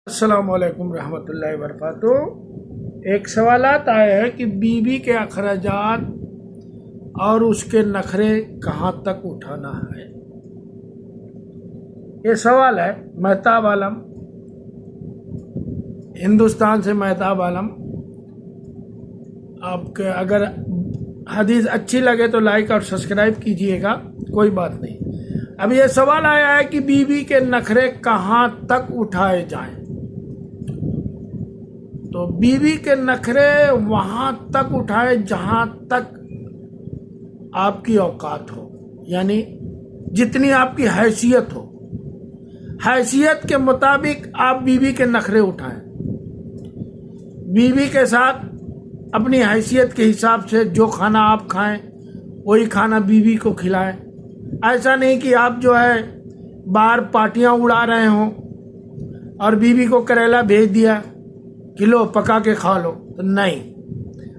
अस्सलाम वालेकुम रहमतुल्लाहि वबरकातुहू। एक सवालात आए हैं कि बीवी के अखराजात और उसके नखरे कहाँ तक उठाना है। ये सवाल है महताब आलम, हिंदुस्तान से महताब आलम। आपके अगर हदीस अच्छी लगे तो लाइक और सब्सक्राइब कीजिएगा, कोई बात नहीं। अब ये सवाल आया है कि बीवी के नखरे कहाँ तक उठाए जाएं। तो बीवी के नखरे वहां तक उठाए जहां तक आपकी औकात हो, यानी जितनी आपकी हैसियत हो, हैसियत के मुताबिक आप बीवी के नखरे उठाएं। बीवी के साथ अपनी हैसियत के हिसाब से जो खाना आप खाएं वही खाना बीवी को खिलाएं। ऐसा नहीं कि आप जो है बाहर पार्टियां उड़ा रहे हो और बीवी को करेला भेज दिया कि लो पका के खा लो, तो नहीं,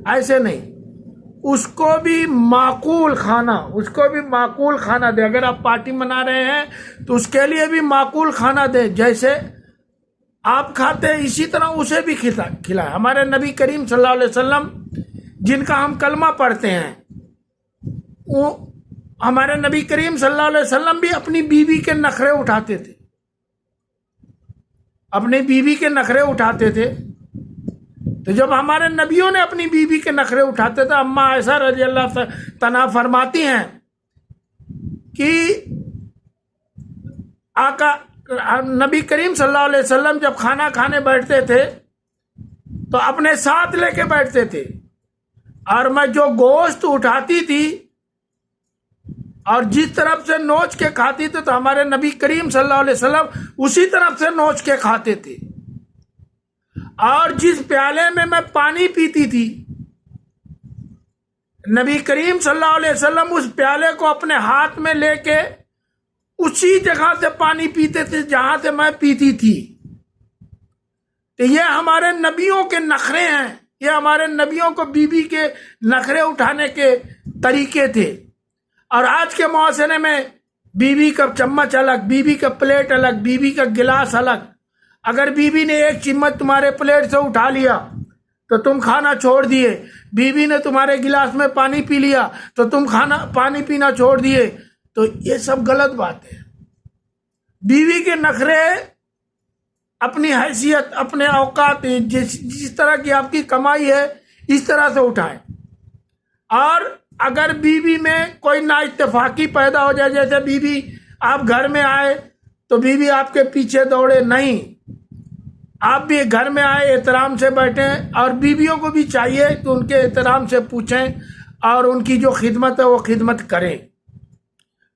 ऐसे नहीं। उसको भी माकूल खाना दे। अगर आप पार्टी मना रहे हैं तो उसके लिए भी माकूल खाना दे, जैसे आप खाते हैं इसी तरह उसे भी खिलाए। हमारे नबी करीम सल्लल्लाहु अलैहि वसल्लम, जिनका हम कलमा पढ़ते हैं, वो हमारे नबी करीम सल्लल्लाहु अलैहि वसल्लम भी अपनी बीवी के नखरे उठाते थे, अपनी बीवी के नखरे उठाते थे। तो जब हमारे नबियों ने अपनी बीवी के नखरे उठाते थे, अम्मा आयशा रजी अल्लाह तआला फरमाती हैं कि आका नबी करीम सल्लल्लाहु अलैहि वसल्लम जब खाना खाने बैठते थे तो अपने साथ लेके बैठते थे, और मैं जो गोश्त उठाती थी और जिस तरफ से नोच के खाती थी, तो हमारे नबी करीम सल्लल्लाहु अलैहि वसल्लम उसी तरफ से नोच के खाते थे। और जिस प्याले में मैं पानी पीती थी, नबी करीम सल्लल्लाहु अलैहि वसल्लम उस प्याले को अपने हाथ में लेके उसी जगह से पानी पीते थे जहां से मैं पीती थी। तो ये हमारे नबियों के नखरे हैं, ये हमारे नबियों को बीवी के नखरे उठाने के तरीके थे। और आज के मुआशरे में बीवी का चम्मच अलग, बीवी का प्लेट अलग, बीवी का गिलास अलग। अगर बीवी ने एक चम्मच तुम्हारे प्लेट से उठा लिया तो तुम खाना छोड़ दिए, बीवी ने तुम्हारे गिलास में पानी पी लिया तो तुम पानी पीना छोड़ दिए, तो ये सब गलत बात है। बीवी के नखरे अपनी हैसियत, अपने औकात, जिस तरह की आपकी कमाई है इस तरह से उठाएं। और अगर बीवी में कोई नाइत्तेफाकी पैदा हो जाए, जैसे बीवी आप घर में आए तो बीवी आपके पीछे दौड़े, नहीं, आप भी घर में आए एहतराम से बैठें, और बीवियों को भी चाहिए कि उनके एहतराम से पूछें और उनकी जो खिदमत है वो खिदमत करें।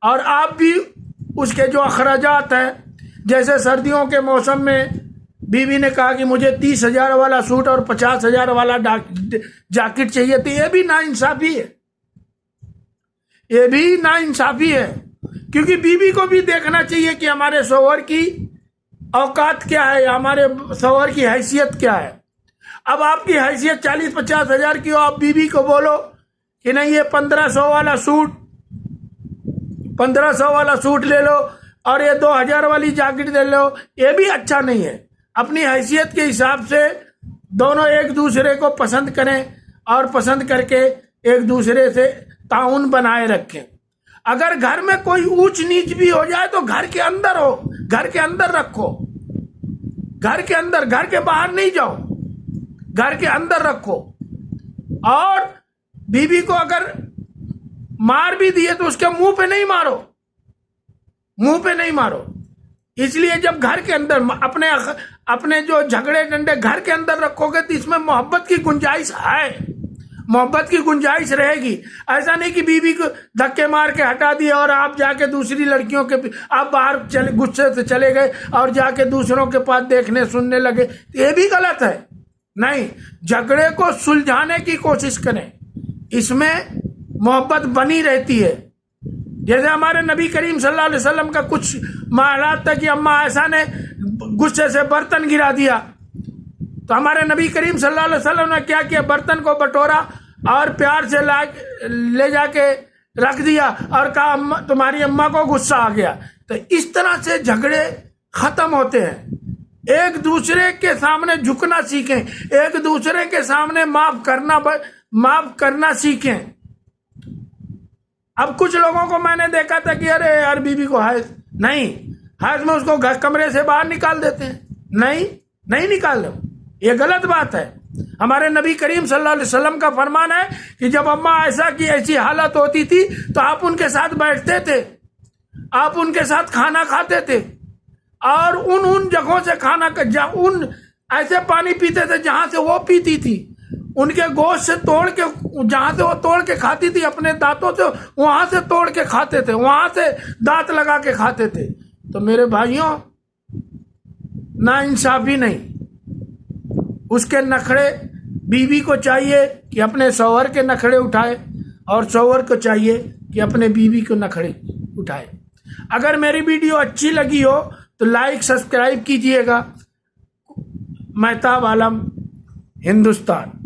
और आप भी उसके जो अखराजात हैं, जैसे सर्दियों के मौसम में बीवी ने कहा कि मुझे 30,000 वाला सूट और 50,000 वाला जैकेट चाहिए, तो ये भी नाइंसाफी है, ये भी नाइंसाफी है। क्योंकि बीवी को भी देखना चाहिए कि हमारे शौहर की औकात क्या है, हमारे शौहर की हैसियत क्या है। अब आपकी हैसियत 40-50 हजार की हो, आप बीवी को बोलो कि नहीं ये 1500 वाला सूट ले लो और ये 2000 वाली जैकेट ले लो, ये भी अच्छा नहीं है। अपनी हैसियत के हिसाब से दोनों एक दूसरे को पसंद करें और पसंद करके एक दूसरे से ताउन बनाए रखें। अगर घर में कोई ऊंच नीच भी हो जाए तो घर के अंदर हो, घर के अंदर रखो, घर के अंदर, घर के बाहर नहीं जाओ, घर के अंदर रखो। और बीवी को अगर मार भी दिए तो उसके मुंह पे नहीं मारो, मुंह पे नहीं मारो। इसलिए जब घर के अंदर अपने जो झगड़े डंडे घर के अंदर रखोगे तो इसमें मोहब्बत की गुंजाइश है, मोहब्बत की गुंजाइश रहेगी। ऐसा नहीं कि बीवी को धक्के मार के हटा दिया और आप जाके दूसरी लड़कियों के, आप बाहर गुस्से से चले गए और जाके दूसरों के पास देखने सुनने लगे, ये भी गलत है। नहीं, झगड़े को सुलझाने की कोशिश करें, इसमें मोहब्बत बनी रहती है। जैसे हमारे नबी करीम सल्लल्लाहु अलैहि वसल्लम का कुछ हालात था कि अम्मा आयशा ने गुस्से से बर्तन गिरा दिया, तो हमारे नबी करीम सल्लल्लाहु अलैहि वसल्लम ने क्या किया, बर्तन को बटोरा और प्यार से ले जाके रख दिया और कहा तुम्हारी अम्मा को गुस्सा आ गया। तो इस तरह से झगड़े खत्म होते हैं। एक दूसरे के सामने झुकना सीखें, एक दूसरे के सामने माफ करना सीखें। अब कुछ लोगों को मैंने देखा था कि अरे यार बीवी को हैज नहीं, हैज में उसको कमरे से बाहर निकाल देते हैं। नहीं निकाल दो, ये गलत बात है। हमारे नबी करीम सल्लल्लाहु अलैहि वसल्लम का फरमान है कि जब अम्मा ऐसा की ऐसी हालत होती थी तो आप उनके साथ बैठते थे, आप उनके साथ खाना खाते थे, और उन जगहों से उन ऐसे पानी पीते थे जहां से वो पीती थी, उनके गोश्त से तोड़ के, जहां से वो तोड़ के खाती थी अपने दांतों से, वहां से तोड़ के खाते थे, वहां से दांत लगा के खाते थे। तो मेरे भाइयों, ना इंसाफी नहीं, उसके नखरे बीवी को चाहिए कि अपने शौहर के नखरे उठाए, और शौहर को चाहिए कि अपने बीवी को नखरे उठाए। अगर मेरी वीडियो अच्छी लगी हो तो लाइक सब्सक्राइब कीजिएगा। महताब आलम, हिंदुस्तान।